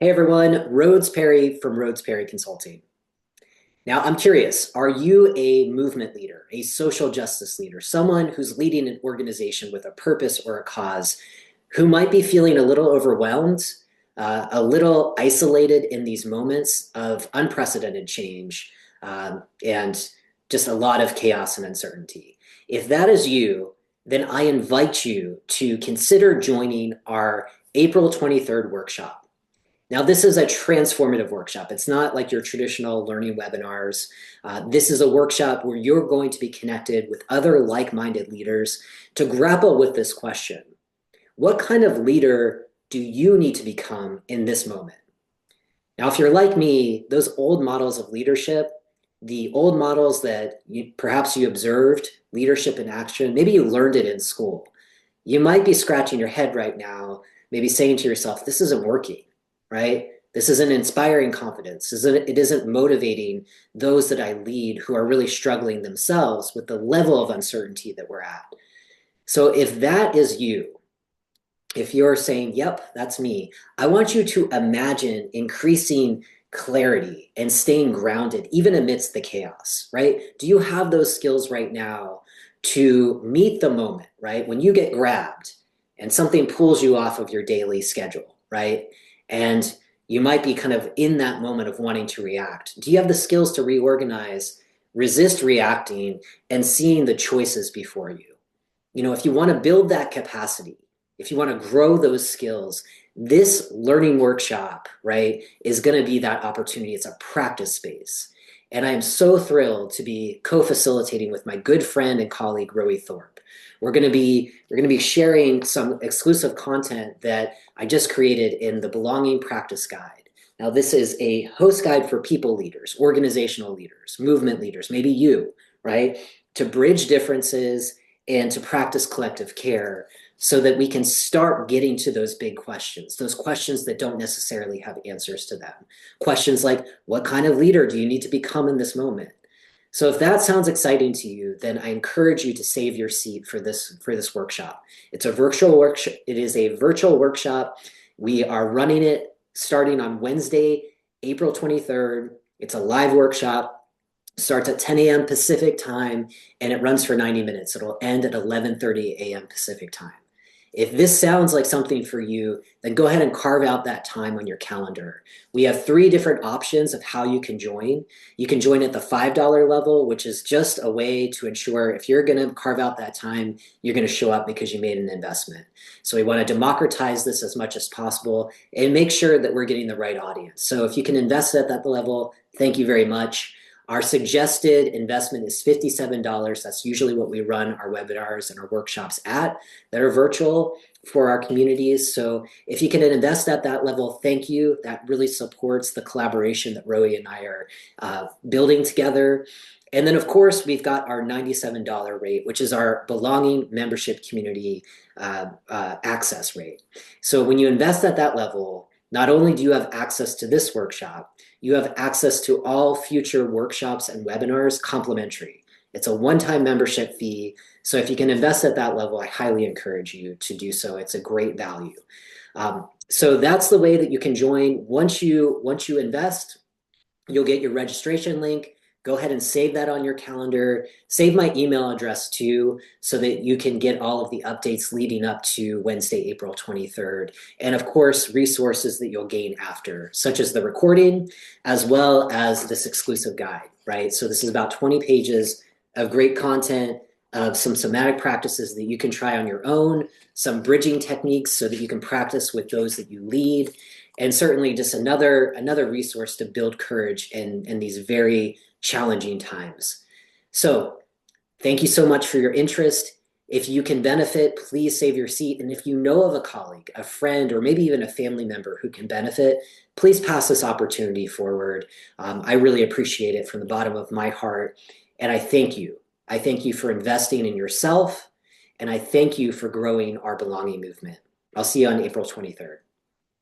Hey everyone, Rhodes Perry from Rhodes Perry Consulting. Now, I'm curious, are you a movement leader, a social justice leader, someone who's leading an organization with a purpose or a cause, who might be feeling a little overwhelmed, a little isolated in these moments of unprecedented change, and just a lot of chaos and uncertainty? If that is you, then I invite you to consider joining our April 23rd workshop. Now, this is a transformative workshop. It's not like your traditional learning webinars. This is a workshop where you're going to be connected with other like-minded leaders to grapple with this question. What kind of leader do you need to become in this moment? Now, if you're like me, those old models of leadership, the old models that perhaps you observed, leadership in action, maybe you learned it in school. You might be scratching your head right now, maybe saying to yourself, this isn't working, right? This isn't inspiring confidence. It isn't motivating those that I lead who are really struggling themselves with the level of uncertainty that we're at. So if that is you, if you're saying, yep, that's me, I want you to imagine increasing clarity and staying grounded, even amidst the chaos, right? Do you have those skills right now to meet the moment, right? When you get grabbed and something pulls you off of your daily schedule, right? And you might be kind of in that moment of wanting to react. Do you have the skills to reorganize, resist reacting, and seeing the choices before you? You know, if you want to build that capacity, if you want to grow those skills, this learning workshop, right, is going to be that opportunity. It's a practice space. And I am so thrilled to be co-facilitating with my good friend and colleague, Rowie Thorpe. We're going to be sharing some exclusive content that I just created in the Belonging Practice Guide. Now, this is a host guide for people leaders, organizational leaders, movement leaders, maybe you, right, to bridge differences and to practice collective care so that we can start getting to those big questions, those questions that don't necessarily have answers to them. Questions like, what kind of leader do you need to become in this moment? So if that sounds exciting to you, then I encourage you to save your seat for this workshop. It's a virtual workshop. It is a virtual workshop. We are running it starting on Wednesday, April 23rd. It's a live workshop. Starts at 10 a.m. Pacific time, and it runs for 90 minutes. It'll end at 11:30 a.m. Pacific time. If this sounds like something for you, then go ahead and carve out that time on your calendar. We have 3 different options of how you can join. You can join at the $5 level, which is just a way to ensure if you're going to carve out that time, you're going to show up because you made an investment. So we want to democratize this as much as possible and make sure that we're getting the right audience. So if you can invest at that level, thank you very much. Our suggested investment is $57. That's usually what we run our webinars and our workshops at that are virtual for our communities. So if you can invest at that level, thank you. That really supports the collaboration that Rowie and I are building together. And then, of course, we've got our $97 rate, which is our belonging membership community access rate. So when you invest at that level, not only do you have access to this workshop, you have access to all future workshops and webinars complimentary. It's a one-time membership fee. So if you can invest at that level, I highly encourage you to do so. It's a great value. So that's the way that you can join. Once you invest, you'll get your registration link. Go ahead and save that on your calendar. Save my email address too, so that you can get all of the updates leading up to Wednesday, April 23rd. And of course, resources that you'll gain after, such as the recording, as well as this exclusive guide, right? So this is about 20 pages of great content, of some somatic practices that you can try on your own, some bridging techniques so that you can practice with those that you lead, and certainly just another resource to build courage in these very challenging times. So thank you so much for your interest. If you can benefit, please save your seat. And if you know of a colleague, a friend, or maybe even a family member who can benefit, please pass this opportunity forward. I really appreciate it from the bottom of my heart. And I thank you. I thank you for investing in yourself. And I thank you for growing our belonging movement. I'll see you on April 23rd.